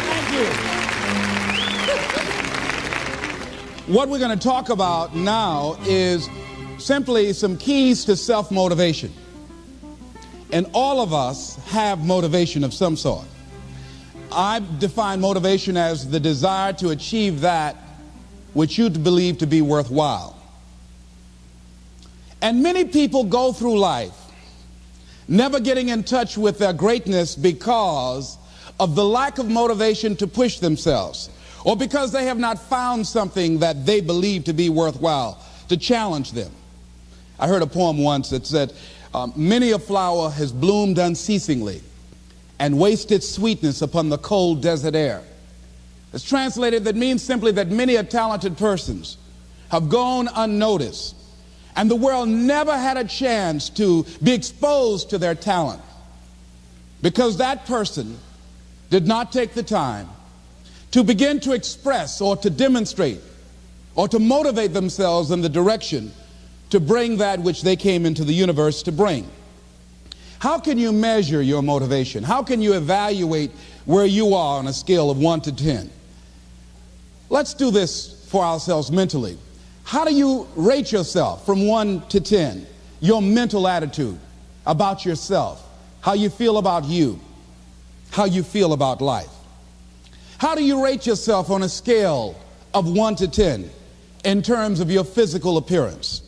Thank you. What we're going to talk about now is simply some keys to self-motivation. And all of us have motivation of some sort. I define motivation as the desire to achieve that which you believe to be worthwhile. And many people go through life never getting in touch with their greatness because of the lack of motivation to push themselves, or because they have not found something that they believe to be worthwhile to challenge them. I heard a poem once that said, many a flower has bloomed unceasingly and wasted sweetness upon the cold desert air. It's translated, that means simply that many a talented persons have gone unnoticed, and the world never had a chance to be exposed to their talent because that person did not take the time to begin to express or to demonstrate or to motivate themselves in the direction to bring that which they came into the universe to bring. How can you measure your motivation? How can you evaluate where you are on a scale of 1 to 10? Let's do this for ourselves mentally. How do you rate yourself from 1 to 10? Your mental attitude about yourself, how you feel about you, how you feel about life. How do you rate yourself on a scale of 1 to 10 in terms of your physical appearance,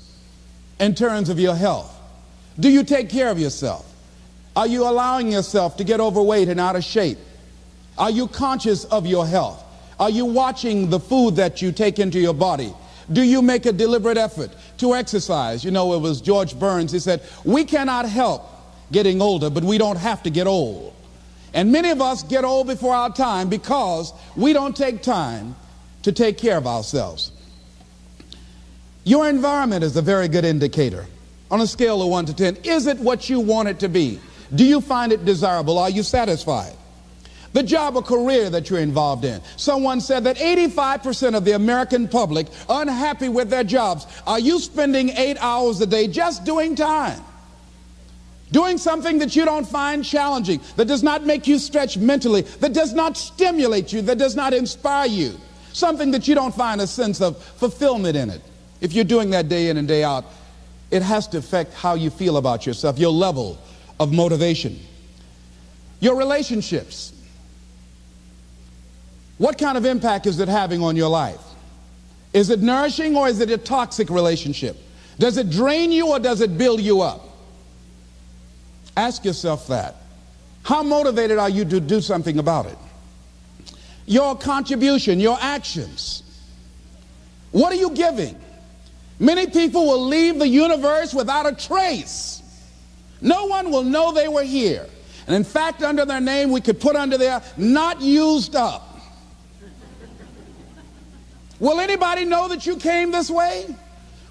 in terms of your health? Do you take care of yourself? Are you allowing yourself to get overweight and out of shape? Are you conscious of your health? Are you watching the food that you take into your body? Do you make a deliberate effort to exercise? You know, it was George Burns. He said, we cannot help getting older, but we don't have to get old. And many of us get old before our time because we don't take time to take care of ourselves. Your environment is a very good indicator. On a scale of 1 to 10, is it what you want it to be? Do you find it desirable? Are you satisfied? The job or career that you're involved in. Someone said that 85% of the American public are unhappy with their jobs. Are you spending 8 hours a day just doing time? Doing something that you don't find challenging, that does not make you stretch mentally, that does not stimulate you, that does not inspire you. Something that you don't find a sense of fulfillment in it. If you're doing that day in and day out, it has to affect how you feel about yourself, your level of motivation. Your relationships. What kind of impact is it having on your life? Is it nourishing or is it a toxic relationship? Does it drain you or does it build you up? Ask yourself that. How motivated are you to do something about it? Your contribution, your actions. What are you giving? Many people will leave the universe without a trace. No one will know they were here. And in fact, under their name, we could put under there, not used up. Will anybody know that you came this way?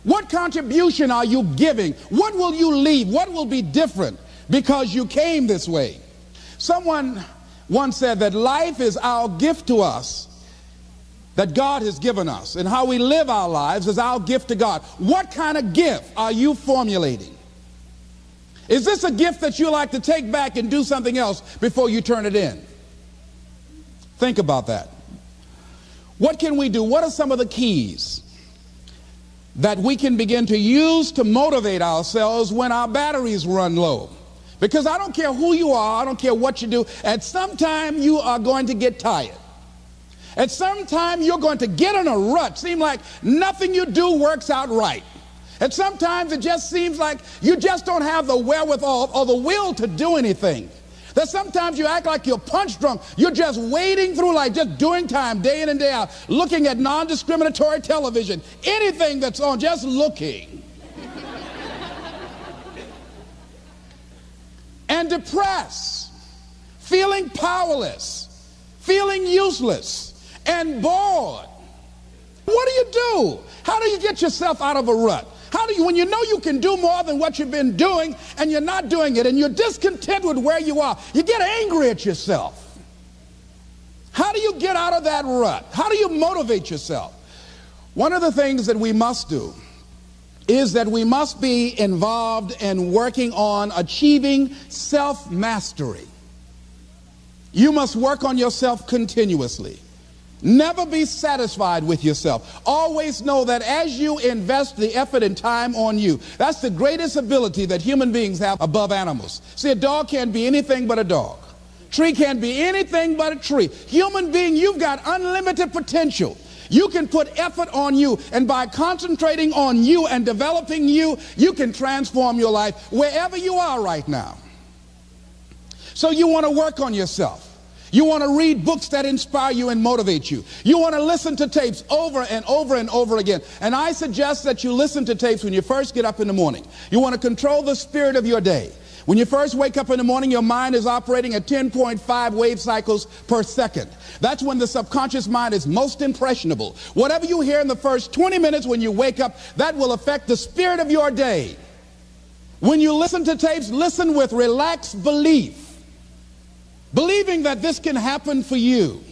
What contribution are you giving? What will you leave? What will be different because you came this way? Someone once said that life is our gift to us that God has given us, and how we live our lives is our gift to God. What kind of gift are you formulating? Is this a gift that you like to take back and do something else before you turn it in? Think about that. What can we do? What are some of the keys that we can begin to use to motivate ourselves when our batteries run low? Because I don't care who you are, I don't care what you do, at some time you are going to get tired. At some time you're going to get in a rut. Seem like nothing you do works out right. And sometimes it just seems like you just don't have the wherewithal or the will to do anything. That sometimes you act like you're punch drunk. You're just wading through life, just doing time day in and day out, looking at non-discriminatory television, anything that's on, just looking. And depressed, feeling powerless, feeling useless, and bored. What do you do? How do you get yourself out of a rut? How do you, when you know you can do more than what you've been doing and you're not doing it and you're discontent with where you are, you get angry at yourself. How do you get out of that rut? How do you motivate yourself? One of the things that we must do is that we must be involved in working on achieving self-mastery. You must work on yourself continuously. Never be satisfied with yourself. Always know that as you invest the effort and time on you, that's the greatest ability that human beings have above animals. See, a dog can't be anything but a dog. Tree can't be anything but a tree. Human being, you've got unlimited potential. You can put effort on you, and by concentrating on you and developing you, you can transform your life wherever you are right now. So you want to work on yourself. You want to read books that inspire you and motivate you. You want to listen to tapes over and over and over again. And I suggest that you listen to tapes when you first get up in the morning. You want to control the spirit of your day. When you first wake up in the morning, your mind is operating at 10.5 wave cycles per second. That's when the subconscious mind is most impressionable. Whatever you hear in the first 20 minutes when you wake up, that will affect the spirit of your day. When you listen to tapes, listen with relaxed belief, believing that this can happen for you.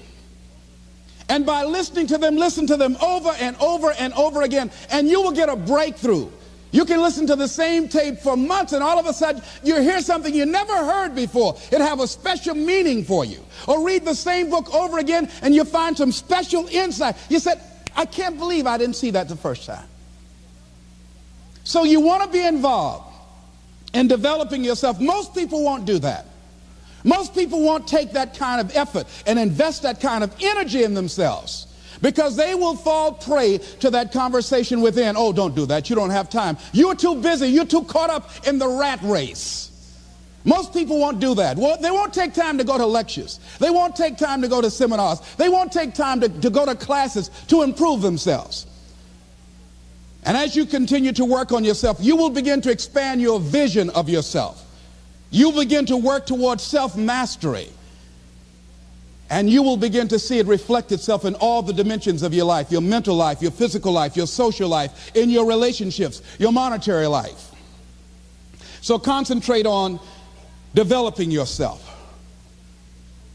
And by listening to them, listen to them over and over and over again, and you will get a breakthrough. You can listen to the same tape for months, and all of a sudden you hear something you never heard before. It have a special meaning for you. Or read the same book over again, and you find some special insight. You said, I can't believe I didn't see that the first time. So you want to be involved in developing yourself. Most people won't do that. Most people won't take that kind of effort and invest that kind of energy in themselves, because they will fall prey to that conversation within. Oh, don't do that. You don't have time. You're too busy. You're too caught up in the rat race. Most people won't do that. Well, they won't take time to go to lectures. They won't take time to go to seminars. They won't take time to go to classes to improve themselves. And as you continue to work on yourself, you will begin to expand your vision of yourself. You'll begin to work towards self-mastery. And you will begin to see it reflect itself in all the dimensions of your life, your mental life, your physical life, your social life, in your relationships, your monetary life. So concentrate on developing yourself.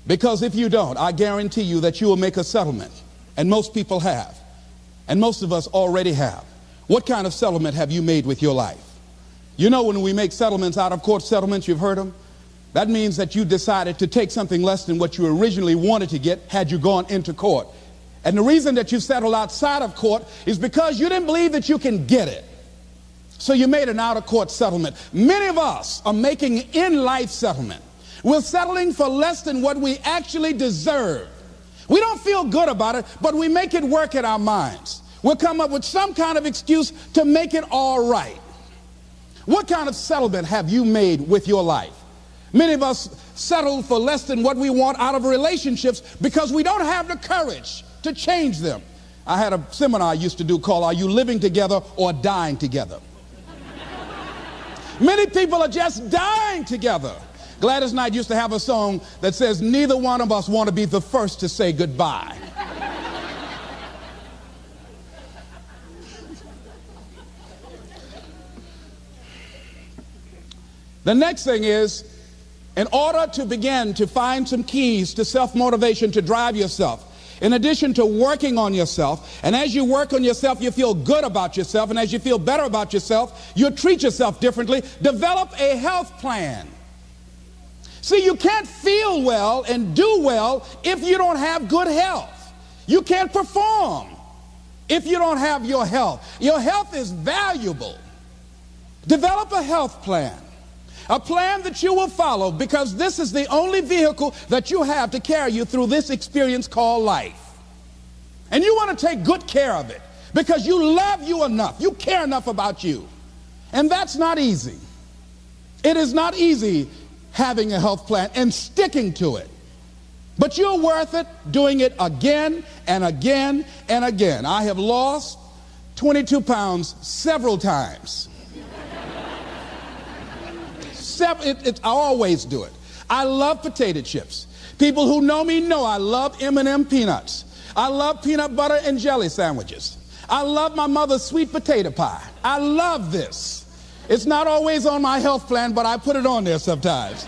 Because if you don't, I guarantee you that you will make a settlement. And most people have. And most of us already have. What kind of settlement have you made with your life? You know, when we make settlements, out of court settlements, you've heard them. That means that you decided to take something less than what you originally wanted to get had you gone into court. And the reason that you settled outside of court is because you didn't believe that you can get it. So you made an out-of-court settlement. Many of us are making in-life settlement. We're settling for less than what we actually deserve. We don't feel good about it, but we make it work in our minds. We'll come up with some kind of excuse to make it all right. What kind of settlement have you made with your life? Many of us settle for less than what we want out of relationships because we don't have the courage to change them. I had a seminar I used to do called Are You Living Together or Dying Together? Many people are just dying together. Gladys Knight used to have a song that says, neither one of us want to be the first to say goodbye. The next thing is, in order to begin to find some keys to self-motivation to drive yourself, in addition to working on yourself, and as you work on yourself, you feel good about yourself, and as you feel better about yourself, you treat yourself differently. Develop a health plan. See, you can't feel well and do well if you don't have good health. You can't perform if you don't have your health. Your health is valuable. Develop a health plan. A plan that you will follow, because this is the only vehicle that you have to carry you through this experience called life. And you want to take good care of it because you love you enough. You care enough about you. And that's not easy. It is not easy having a health plan and sticking to it. But you're worth it doing it again and again and again. I have lost 22 pounds several times. I always do it. I love potato chips. People who know me know I love M&M peanuts. I love peanut butter and jelly sandwiches. I love my mother's sweet potato pie. I love this. It's not always on my health plan, but I put it on there sometimes.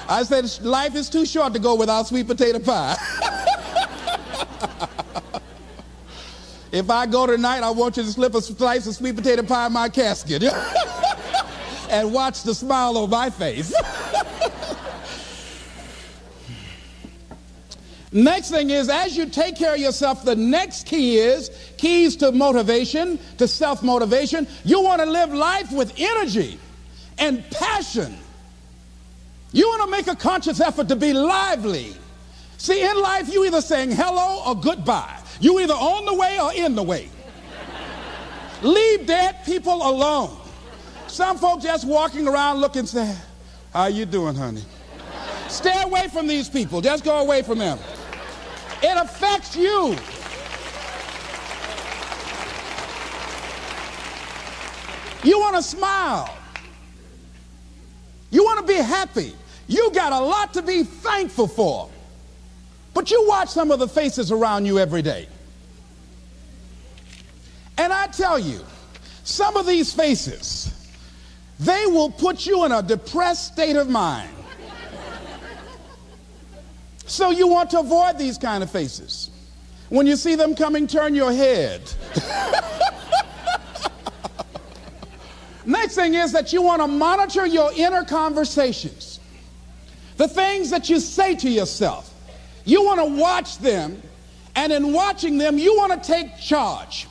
I said life is too short to go without sweet potato pie. if I go tonight, I want you to slip a slice of sweet potato pie in my casket and watch the smile on my face. Next thing is, as you take care of yourself, the next key is keys to motivation, to self-motivation. You want to live life with energy and passion. You want to make a conscious effort to be lively. See, in life, you either saying hello or goodbye. You either on the way or in the way. Leave dead people alone. Some folks just walking around looking sad. How you doing, honey? Stay away from these people. Just go away from them. It affects you. You want to smile. You want to be happy. You got a lot to be thankful for. But you watch some of the faces around you every day. And I tell you, some of these faces, they will put you in a depressed state of mind. So you want to avoid these kind of faces. When you see them coming, turn your head. Next thing is that you want to monitor your inner conversations. The things that you say to yourself. You want to watch them, and in watching them, you want to take charge.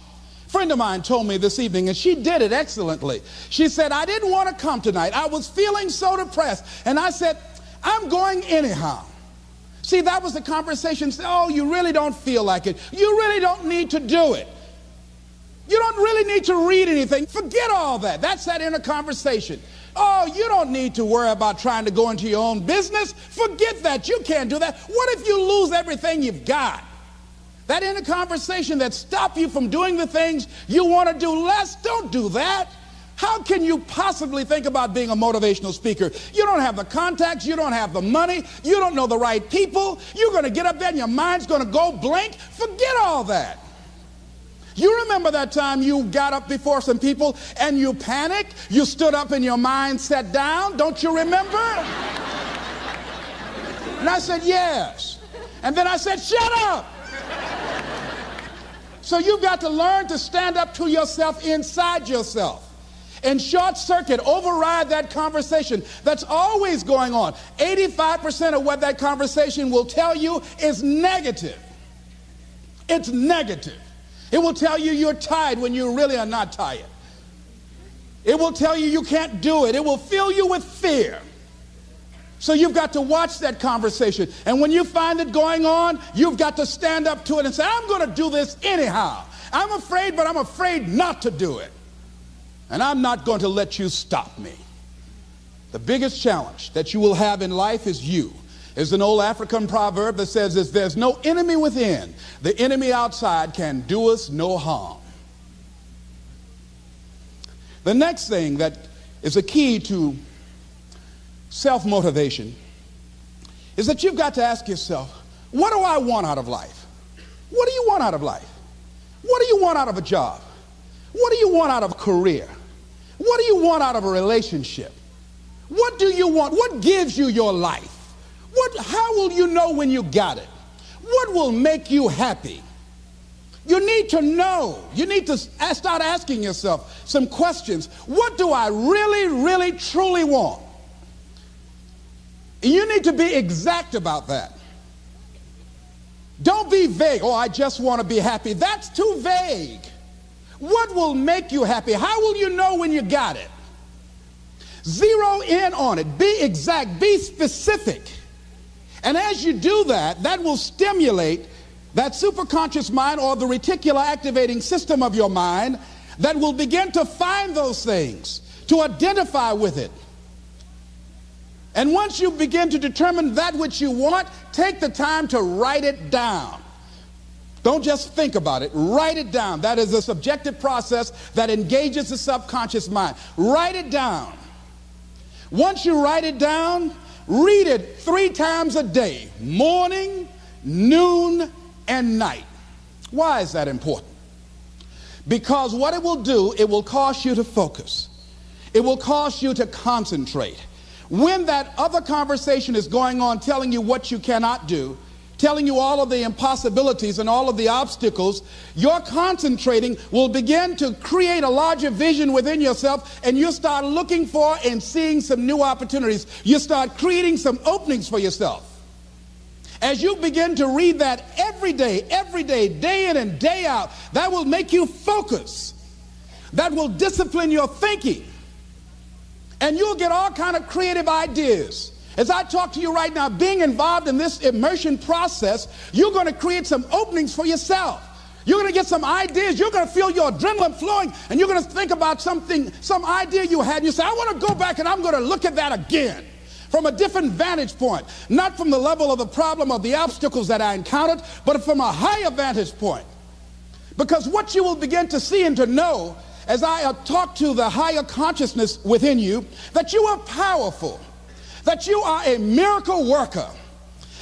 A friend of mine told me this evening, and she did it excellently. She said, I didn't want to come tonight. I was feeling so depressed. And I said, I'm going anyhow. See, that was the conversation. Oh, you really don't feel like it. You really don't need to do it. You don't really need to read anything. Forget all that. That's that inner conversation. Oh, you don't need to worry about trying to go into your own business. Forget that. You can't do that. What if you lose everything you've got? That inner conversation that stops you from doing the things you want to do less, don't do that. How can you possibly think about being a motivational speaker? You don't have the contacts, you don't have the money, you don't know the right people. You're going to get up there and your mind's going to go blank. Forget all that. You remember that time you got up before some people and you panicked? You stood up and your mind sat down? Don't you remember? And I said, yes. And then I said, shut up. So you've got to learn to stand up to yourself inside yourself. And short circuit, override that conversation that's always going on. 85% of what that conversation will tell you is negative. It's negative. It will tell you you're tired when you really are not tired. It will tell you you can't do it. It will fill you with fear. So you've got to watch that conversation. And when you find it going on, you've got to stand up to it and say, I'm going to do this anyhow. I'm afraid, but I'm afraid not to do it. And I'm not going to let you stop me. The biggest challenge that you will have in life is you. There's an old African proverb that says this: there's no enemy within. The enemy outside can do us no harm. The next thing that is a key to self-motivation is that you've got to ask yourself, what do I want out of life? What do you want out of life? What do you want out of a job? What do you want out of a career? What do you want out of a relationship? What do you want? What gives you your life? How will you know when you got it? What will make you happy? You need to know. You need to start asking yourself some questions. What do I really, really, truly want? You need to be exact about that. Don't be vague. Oh, I just want to be happy. That's too vague. What will make you happy? How will you know when you got it? Zero in on it. Be exact. Be specific. And as you do that, that will stimulate that superconscious mind, or the reticular activating system of your mind, that will begin to find those things, to identify with it. And once you begin to determine that which you want, take the time to write it down. Don't just think about it. Write it down. That is a subjective process that engages the subconscious mind. Write it down. Once you write it down, read it 3 times a day: morning, noon, and night. Why is that important? Because what it will do, it will cause you to focus. It will cause you to concentrate. When that other conversation is going on telling you what you cannot do, telling you all of the impossibilities and all of the obstacles, your concentrating will begin to create a larger vision within yourself, and you'll start looking for and seeing some new opportunities. You start creating some openings for yourself. As you begin to read that every day, day in and day out, that will make you focus. That will discipline your thinking. And you'll get all kind of creative ideas. As I talk to you right now, being involved in this immersion process, you're going to create some openings for yourself. You're going to get some ideas. You're going to feel your adrenaline flowing, and you're going to think about something, some idea you had, and you say, I want to go back and I'm going to look at that again from a different vantage point, not from the level of the problem or the obstacles that I encountered, but from a higher vantage point. Because what you will begin to see and to know as I talk to the higher consciousness within you, that you are powerful, that you are a miracle worker.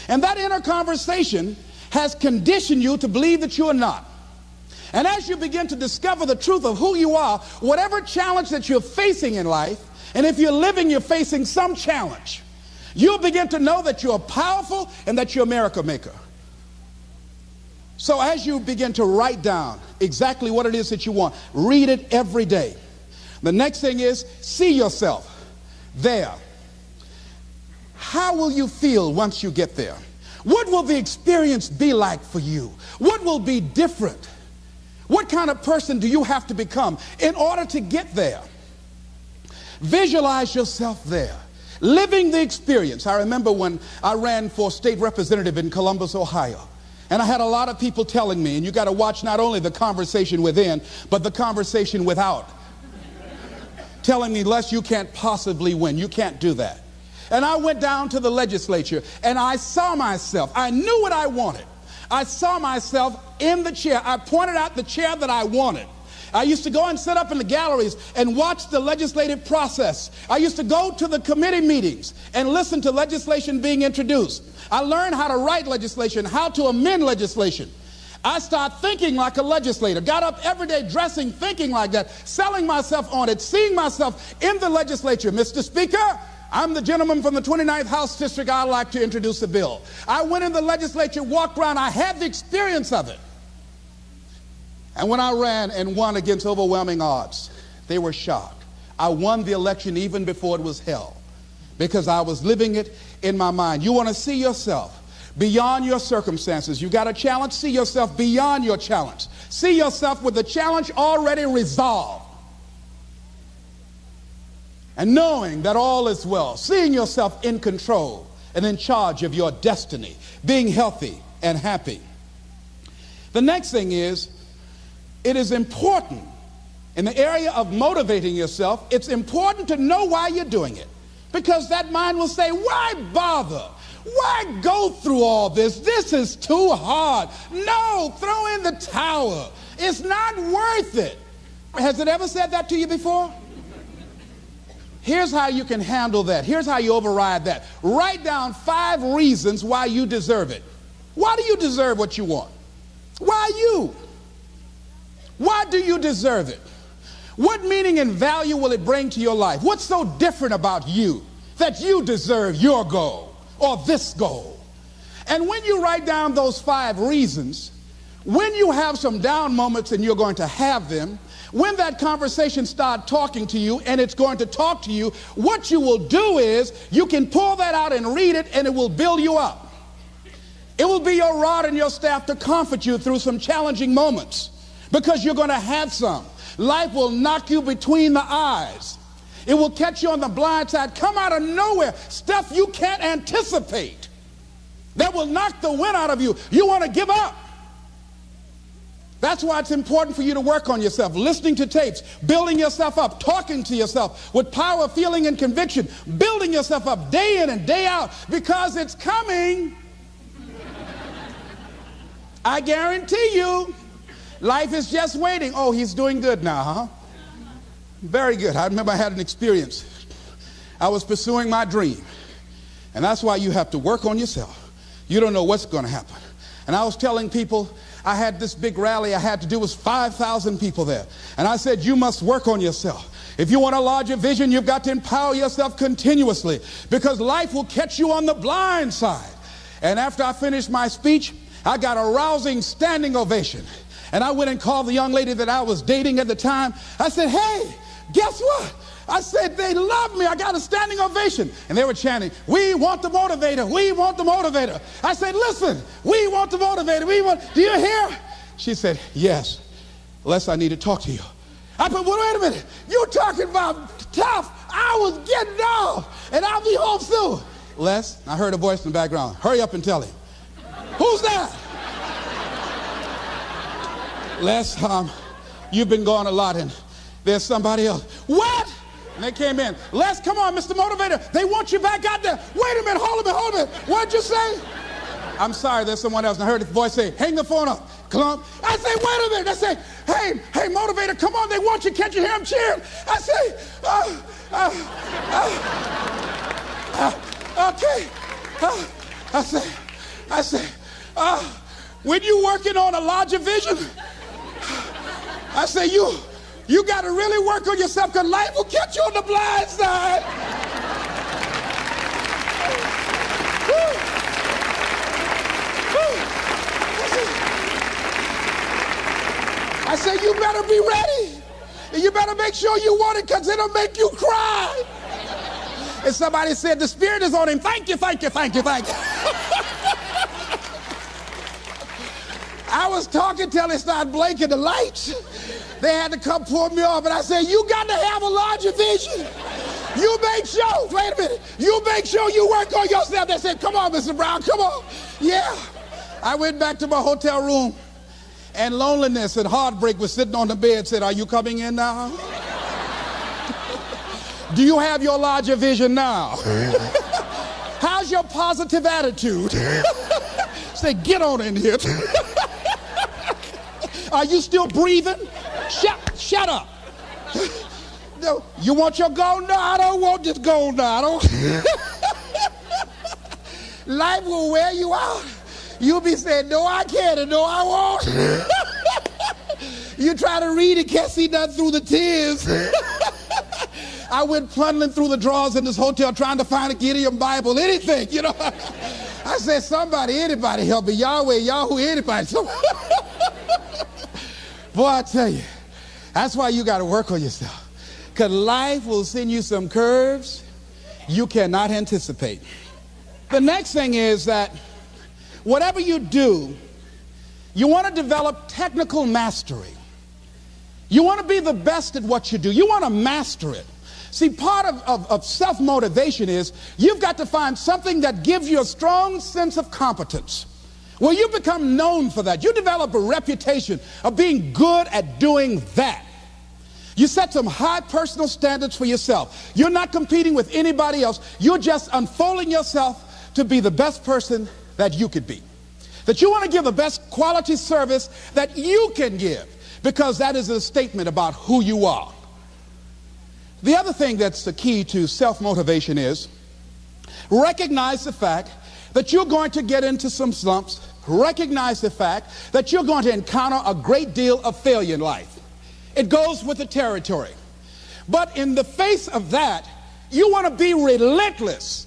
And that inner conversation has conditioned you to believe that you are not. And as you begin to discover the truth of who you are, whatever challenge that you're facing in life, and if you're living, you're facing some challenge, you'll begin to know that you're powerful and that you're a miracle maker. So as you begin to write down exactly what it is that you want, read it every day. The next thing is, see yourself there. How will you feel once you get there? What will the experience be like for you? What will be different? What kind of person do you have to become in order to get there? Visualize yourself there, living the experience. I remember when I ran for state representative in Columbus, Ohio, and I had a lot of people telling me, and you got to watch not only the conversation within, but the conversation without, telling me, Les, you can't possibly win. You can't do that. And I went down to the legislature, and I saw myself. I knew what I wanted. I saw myself in the chair. I pointed out the chair that I wanted. I used to go and sit up in the galleries and watch the legislative process. I used to go to the committee meetings and listen to legislation being introduced. I learned how to write legislation, how to amend legislation. I started thinking like a legislator, got up every day dressing, thinking like that, selling myself on it, seeing myself in the legislature. Mr. Speaker, I'm the gentleman from the 29th House District. I'd like to introduce a bill. I went in the legislature, walked around. I had the experience of it. And when I ran and won against overwhelming odds, they were shocked. I won the election even before it was held because I was living it in my mind. You want to see yourself beyond your circumstances. You got a challenge, see yourself beyond your challenge. See yourself with the challenge already resolved. And knowing that all is well, seeing yourself in control and in charge of your destiny, being healthy and happy. The next thing is, it is important in the area of motivating yourself, it's important to know why you're doing it. Because that mind will say, why bother? Why go through all this? This is too hard. No, throw in the towel. It's not worth it. Has it ever said that to you before? Here's how you can handle that. Here's how you override that. Write down 5 reasons why you deserve it. Why do you deserve what you want? Why you? Why do you deserve it? What meaning and value will it bring to your life? What's so different about you that you deserve your goal or this goal? And when you write down those 5 reasons, when you have some down moments, and you're going to have them, when that conversation starts talking to you, and it's going to talk to you, what you will do is you can pull that out and read it, and it will build you up. It will be your rod and your staff to comfort you through some challenging moments, because you're going to have some. Life will knock you between the eyes. It will catch you on the blind side, come out of nowhere, stuff you can't anticipate that will knock the wind out of you. You want to give up. That's why it's important for you to work on yourself, listening to tapes, building yourself up, talking to yourself with power, feeling, and conviction, building yourself up day in and day out, because it's coming. I guarantee you. Life is just waiting. Oh, he's doing good now, huh? Very good. I remember I had an experience. I was pursuing my dream. And that's why you have to work on yourself. You don't know what's going to happen. And I was telling people, I had this big rally I had to do. It was 5,000 people there. And I said, you must work on yourself. If you want a larger vision, you've got to empower yourself continuously, because life will catch you on the blind side. And after I finished my speech, I got a rousing standing ovation. And I went and called the young lady that I was dating at the time. I said, hey, guess what? I said, they love me. I got a standing ovation. And they were chanting, we want the motivator. We want the motivator. I said, listen, we want the motivator. Do you hear? She said, yes. Les, I need to talk to you. I said, well, wait a minute. You're talking about tough. I was getting off, and I'll be home soon. Les, I heard a voice in the background. Hurry up and tell him. Who's that? Les, you've been gone a lot, and there's somebody else. What? And they came in. Les, come on, Mr. Motivator. They want you back out there. Wait a minute, hold a minute. What'd you say? I'm sorry, there's someone else. And I heard the voice say, hang the phone up. Clump. I say, wait a minute. I say, hey, Motivator, come on. They want you. Can't you hear them cheering? I say, okay. I say, when you working on a larger vision, I say, you got to really work on yourself, because life will catch you on the blind side. I say, you better be ready. And you better make sure you want it, because it'll make you cry. And somebody said, the Spirit is on him. Thank you, thank you, thank you, thank you. I was talking till they started blinking the lights. They had to come pull me off. But I said, you got to have a larger vision. You make sure, wait a minute, you make sure you work on yourself. They said, come on, Mr. Brown, come on. Yeah. I went back to my hotel room, and loneliness and heartbreak was sitting on the bed, said, are you coming in now? Do you have your larger vision now? How's your positive attitude? Say, get on in here. Are you still breathing? Shut up. No, you want your gold? No, I don't want this gold now. Life will wear you out. You'll be saying, no, I can't, and no, I won't. You try to read it, can't see nothing through the tears. I went plundering through the drawers in this hotel trying to find a Gideon Bible, anything, you know. I said, somebody, anybody help me. Yahweh, Yahoo, anybody. Boy, I tell you, that's why you got to work on yourself. Because life will send you some curves you cannot anticipate. The next thing is that whatever you do, you want to develop technical mastery. You want to be the best at what you do. You want to master it. See, part of self-motivation is you've got to find something that gives you a strong sense of competence. Well, you become known for that. You develop a reputation of being good at doing that. You set some high personal standards for yourself. You're not competing with anybody else. You're just unfolding yourself to be the best person that you could be. That you want to give the best quality service that you can give, because that is a statement about who you are. The other thing that's the key to self-motivation is recognize the fact that you're going to get into some slumps. Recognize the fact that you're going to encounter a great deal of failure in life. It goes with the territory. But in the face of that, you want to be relentless.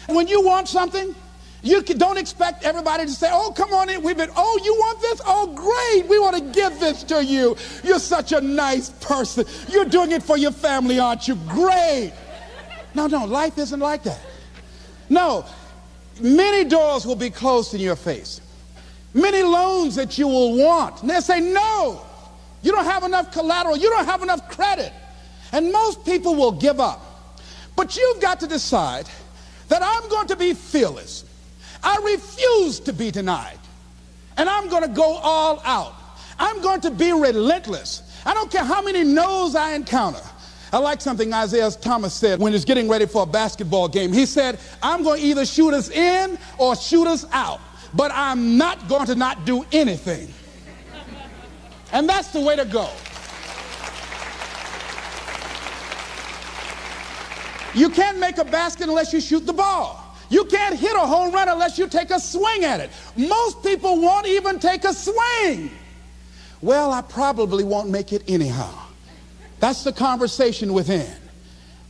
When you want something, you don't expect everybody to say, oh, come on in. Oh, you want this? Oh, great. We want to give this to you. You're such a nice person. You're doing it for your family, aren't you? Great. No, life isn't like that. No, many doors will be closed in your face. Many loans that you will want. And they'll say, no, you don't have enough collateral. You don't have enough credit. And most people will give up. But you've got to decide that I'm going to be fearless. I refuse to be denied. And I'm going to go all out. I'm going to be relentless. I don't care how many no's I encounter. I like something Isaiah Thomas said when he was getting ready for a basketball game. He said, I'm going to either shoot us in or shoot us out, but I'm not going to not do anything. And that's the way to go. You can't make a basket unless you shoot the ball. You can't hit a home run unless you take a swing at it. Most people won't even take a swing. Well, I probably won't make it anyhow. That's the conversation within.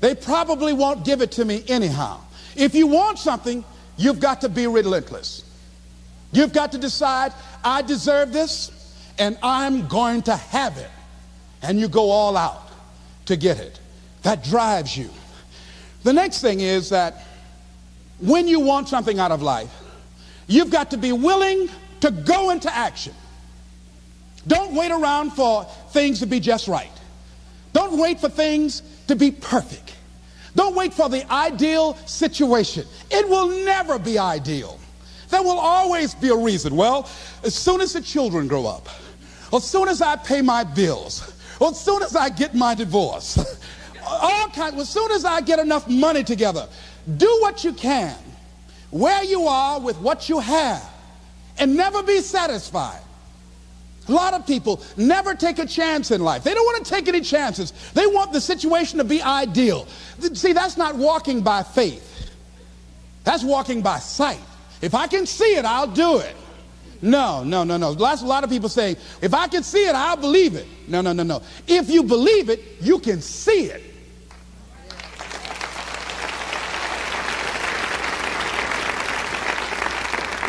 They probably won't give it to me anyhow. If you want something, you've got to be relentless. You've got to decide, I deserve this, and I'm going to have it. And you go all out to get it. That drives you. The next thing is that when you want something out of life, you've got to be willing to go into action. Don't wait around for things to be just right. Don't wait for things to be perfect. Don't wait for the ideal situation. It will never be ideal. There will always be a reason. Well, as soon as the children grow up, or as soon as I pay my bills, or as soon as I get my divorce, as soon as I get enough money together, do what you can, where you are with what you have, and never be satisfied. A lot of people never take a chance in life. They don't want to take any chances. They want the situation to be ideal. See, that's not walking by faith. That's walking by sight. If I can see it, I'll do it. No. That's a lot of people saying, if I can see it, I'll believe it. No. If you believe it, you can see it.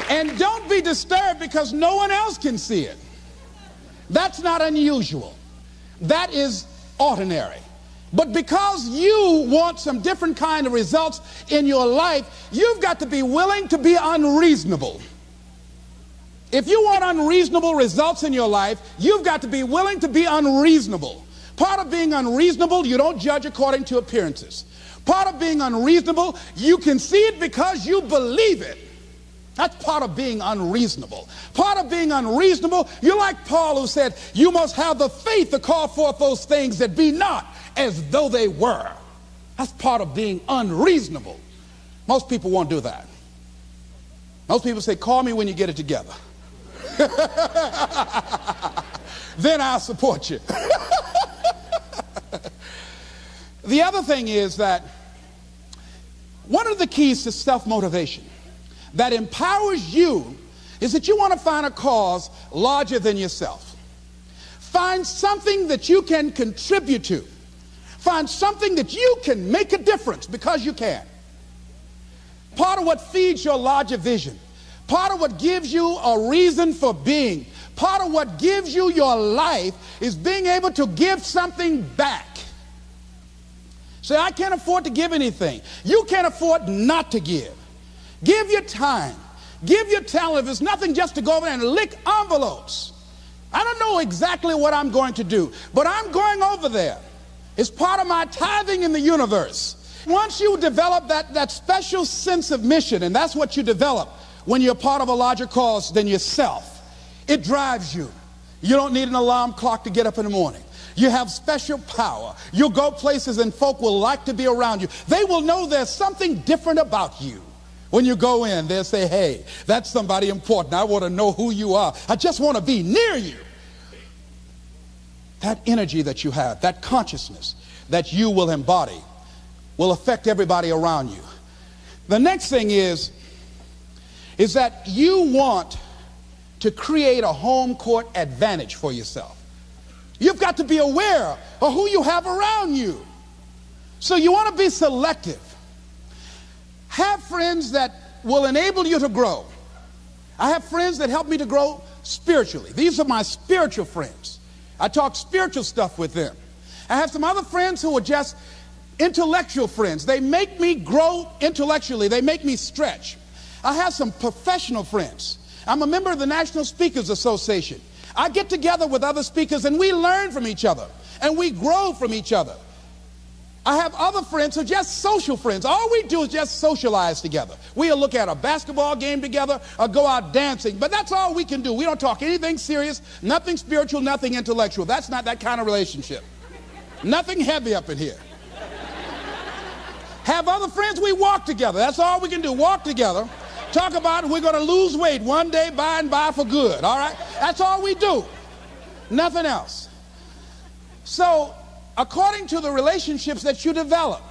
And don't be disturbed because no one else can see it. That's not unusual. That is ordinary. But because you want some different kind of results in your life, you've got to be willing to be unreasonable. If you want unreasonable results in your life, you've got to be willing to be unreasonable. Part of being unreasonable, you don't judge according to appearances. Part of being unreasonable, you can see it because you believe it. That's part of being unreasonable. Part of being unreasonable, you're like Paul who said, you must have the faith to call forth those things that be not as though they were. That's part of being unreasonable. Most people won't do that. Most people say, call me when you get it together. Then I'll support you. The other thing is that one of the keys to self-motivation that empowers you is that you want to find a cause larger than yourself. Find something that you can contribute to. Find something that you can make a difference because you can. Part of what feeds your larger vision, part of what gives you a reason for being, part of what gives you your life is being able to give something back. Say, I can't afford to give anything. You can't afford not to give. Give your time. Give your talent. If it's nothing, just to go over there and lick envelopes. I don't know exactly what I'm going to do, but I'm going over there. It's part of my tithing in the universe. Once you develop that special sense of mission, and that's what you develop when you're part of a larger cause than yourself, it drives you. You don't need an alarm clock to get up in the morning. You have special power. You'll go places and folk will like to be around you. They will know there's something different about you. When you go in, they'll say, hey, that's somebody important. I want to know who you are. I just want to be near you. That energy that you have, that consciousness that you will embody will affect everybody around you. The next thing is that you want to create a home court advantage for yourself. You've got to be aware of who you have around you. So you want to be selective. Have friends that will enable you to grow. I have friends that help me to grow spiritually. These are my spiritual friends. I talk spiritual stuff with them. I have some other friends who are just intellectual friends. They make me grow intellectually. They make me stretch. I have some professional friends. I'm a member of the National Speakers Association. I get together with other speakers and we learn from each other and we grow from each other. I have other friends who are just social friends. All we do is just socialize together. We'll look at a basketball game together or go out dancing, but that's all we can do. We don't talk anything serious, nothing spiritual, nothing intellectual. That's not that kind of relationship. Nothing heavy up in here. Have other friends, we walk together. That's all we can do, walk together. Talk about we're going to lose weight one day by and by for good, all right? That's all we do. Nothing else. So, according to the relationships that you develop,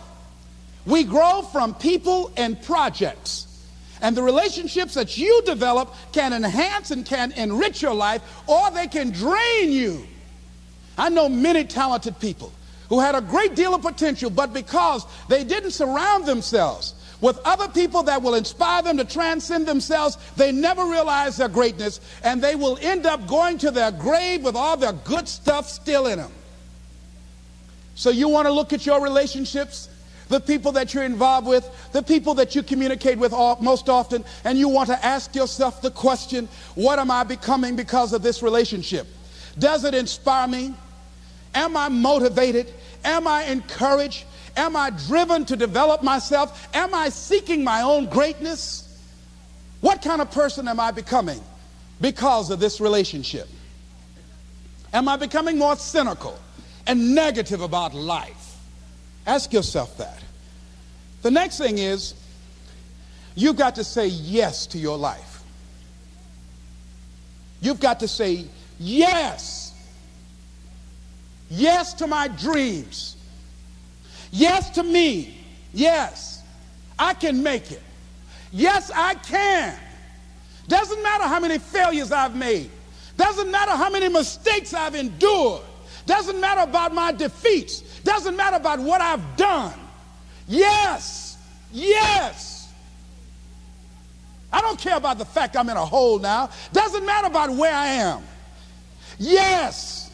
we grow from people and projects. And the relationships that you develop can enhance and can enrich your life, or they can drain you. I know many talented people who had a great deal of potential, but because they didn't surround themselves with other people that will inspire them to transcend themselves, they never realize their greatness, and they will end up going to their grave with all their good stuff still in them. So you want to look at your relationships, the people that you're involved with, the people that you communicate with most often, and you want to ask yourself the question, what am I becoming because of this relationship? Does it inspire me? Am I motivated? Am I encouraged? Am I driven to develop myself? Am I seeking my own greatness? What kind of person am I becoming because of this relationship? Am I becoming more cynical and negative about life? Ask yourself that. The next thing is, you've got to say yes to your life. You've got to say yes. Yes to my dreams. Yes to me. Yes, I can make it. Yes, I can. Doesn't matter how many failures I've made. Doesn't matter how many mistakes I've endured. Doesn't matter about my defeats. Doesn't matter about what I've done. Yes, yes. I don't care about the fact I'm in a hole now. Doesn't matter about where I am. Yes.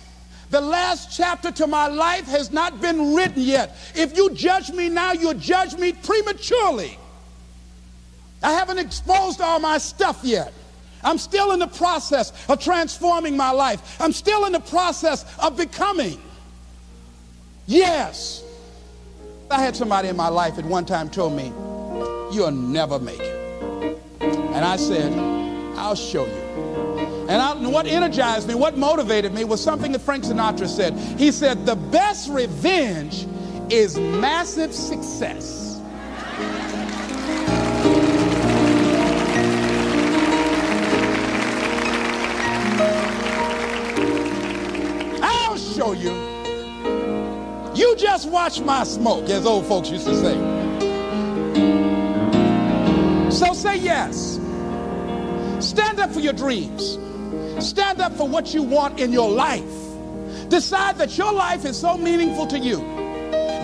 The last chapter to my life has not been written yet. If you judge me now, you'll judge me prematurely. I haven't exposed all my stuff yet. I'm still in the process of transforming my life. I'm still in the process of becoming. Yes. I had somebody in my life at one time told me, you'll never make it. And I said, I'll show you. And what energized me, what motivated me was something that Frank Sinatra said. He said, the best revenge is massive success. I'll show you. You just watch my smoke, as old folks used to say. So say yes. Stand up for your dreams. Stand up for what you want in your life. Decide that your life is so meaningful to you,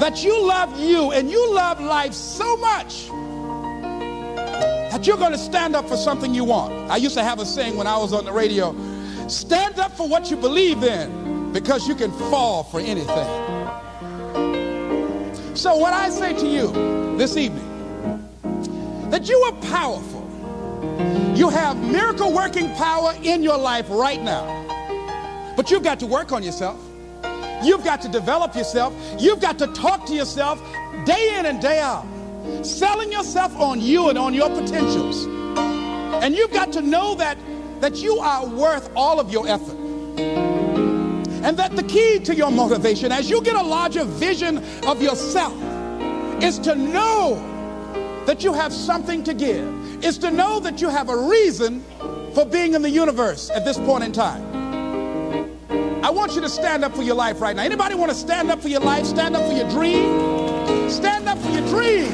that you love you and you love life so much that you're going to stand up for something you want. I used to have a saying when I was on the radio, stand up for what you believe in, because you can fall for anything. So what I say to you this evening, that you are powerful. You have miracle working power in your life right now. But you've got to work on yourself. You've got to develop yourself. You've got to talk to yourself day in and day out, selling yourself on you and on your potentials. And you've got to know that you are worth all of your effort. And that the key to your motivation, as you get a larger vision of yourself, is to know that you have something to give. Is to know that you have a reason for being in the universe at this point in time. I want you to stand up for your life right now. Anybody want to stand up for your life? Stand up for your dream? Stand up for your dream.